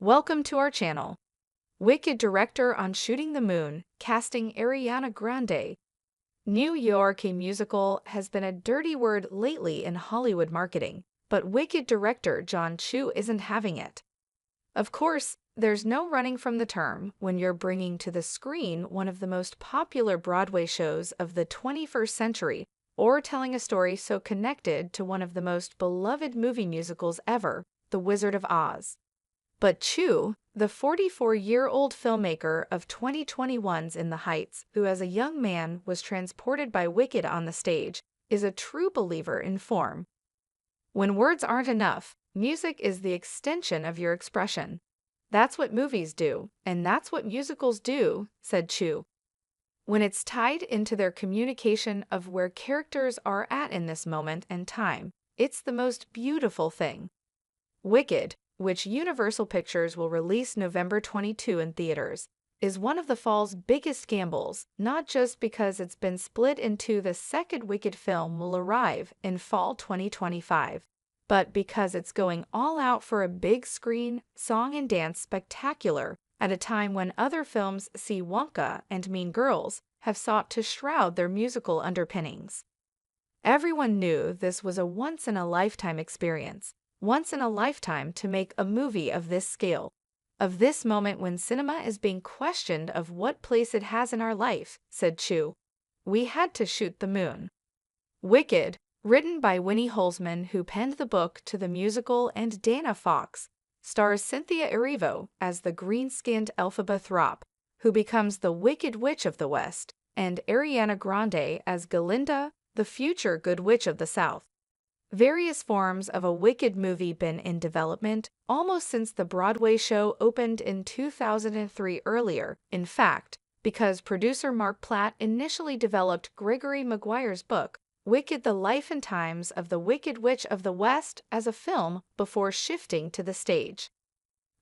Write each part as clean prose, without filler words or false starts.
Welcome to our channel. Wicked director on Shooting the Moon, casting Ariana Grande. New York musical has been a dirty word lately in Hollywood marketing, but Wicked director Jon Chu isn't having it. Of course, there's no running from the term when you're bringing to the screen one of the most popular Broadway shows of the 21st century, or telling a story so connected to one of the most beloved movie musicals ever, The Wizard of Oz. But Chu, the 44-year-old filmmaker of 2021's In the Heights, who as a young man was transported by Wicked on the stage, is a true believer in form. When words aren't enough, music is the extension of your expression. That's what movies do, and that's what musicals do, said Chu. When it's tied into their communication of where characters are at in this moment and time, it's the most beautiful thing. Wicked, which Universal Pictures will release November 22 in theaters, is one of the fall's biggest gambles, not just because it's been split into the second Wicked film will arrive in fall 2025, but because it's going all out for a big screen, song and dance spectacular at a time when other films see Wonka and Mean Girls have sought to shroud their musical underpinnings. Everyone knew this was a once-in-a-lifetime experience. Once in a lifetime to make a movie of this scale, of this moment when cinema is being questioned of what place it has in our life, said Chu. We had to shoot the moon. Wicked, written by Winnie Holzman, who penned the book to the musical, and Dana Fox, stars Cynthia Erivo as the green-skinned Elphaba Thropp, who becomes the Wicked Witch of the West, and Ariana Grande as Galinda, the future Good Witch of the South. Various forms of a Wicked movie been in development almost since the Broadway show opened in 2003 earlier, in fact, because producer Marc Platt initially developed Gregory Maguire's book, Wicked: The Life and Times of the Wicked Witch of the West, as a film before shifting to the stage.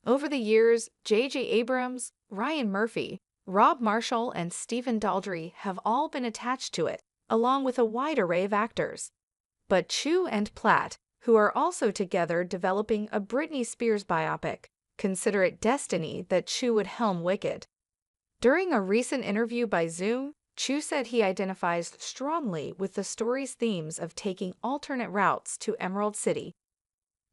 Over the years, J.J. Abrams, Ryan Murphy, Rob Marshall, and Stephen Daldry have all been attached to it, along with a wide array of actors. But Chu and Platt, who are also together developing a Britney Spears biopic, consider it destiny that Chu would helm Wicked. During a recent interview by Zoom, Chu said he identifies strongly with the story's themes of taking alternate routes to Emerald City.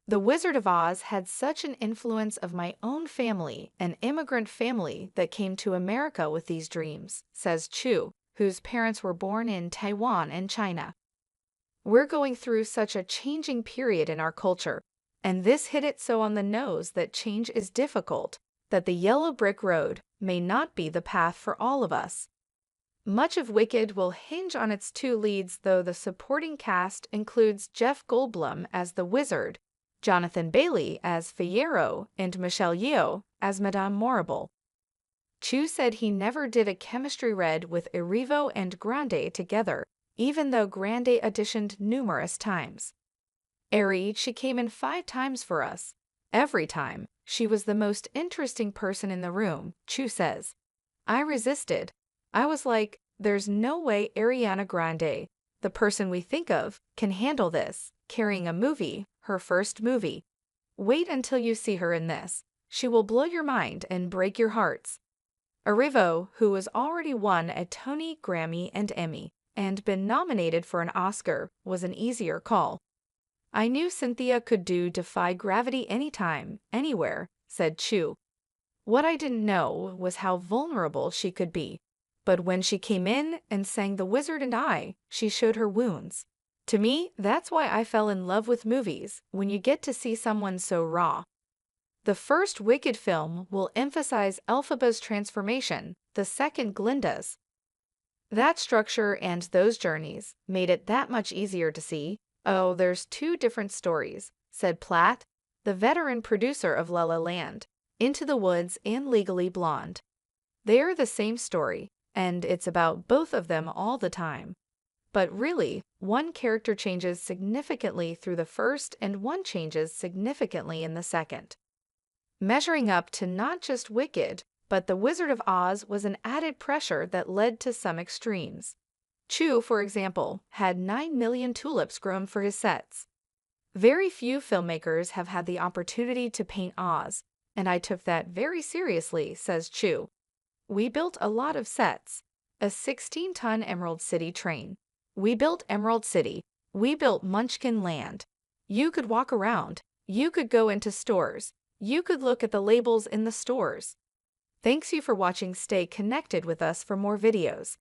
The Wizard of Oz had such an influence of my own family, an immigrant family that came to America with these dreams, says Chu, whose parents were born in Taiwan and China. We're going through such a changing period in our culture, and this hit it so on the nose that change is difficult, that the yellow brick road may not be the path for all of us. Much of Wicked will hinge on its two leads, though the supporting cast includes Jeff Goldblum as the Wizard, Jonathan Bailey as Fiyero, and Michelle Yeoh as Madame Morrible. Chu said he never did a chemistry read with Erivo and Grande together, even though Grande auditioned numerous times. She came in 5 times for us. Every time, she was the most interesting person in the room, Chu says. I resisted. I was like, there's no way Ariana Grande, the person we think of, can handle this, carrying a movie, her first movie. Wait until you see her in this. She will blow your mind and break your hearts. Erivo, who has already won a Tony, Grammy, and Emmy, and been nominated for an Oscar, was an easier call. I knew Cynthia could do Defy Gravity anytime, anywhere, said Chu. What I didn't know was how vulnerable she could be. But when she came in and sang The Wizard and I, she showed her wounds. To me, that's why I fell in love with movies, when you get to see someone so raw. The first Wicked film will emphasize Elphaba's transformation, the second Galinda's. That structure and those journeys made it that much easier to see. Oh, there's 2 different stories, said Platt, the veteran producer of La La Land, Into the Woods, and Legally Blonde. They are the same story, and it's about both of them all the time. But really, one character changes significantly through the first and one changes significantly in the second. Measuring up to not just Wicked, but The Wizard of Oz was an added pressure that led to some extremes. Chu, for example, had 9 million tulips grown for his sets. Very few filmmakers have had the opportunity to paint Oz, And I took that very seriously, says Chu. We built a lot of sets. A 16-ton Emerald City train. We built Emerald City. We built Munchkin Land. You could walk around. You could go into stores. You could look at the labels in the stores. Thanks you for watching. Stay connected with us for more videos.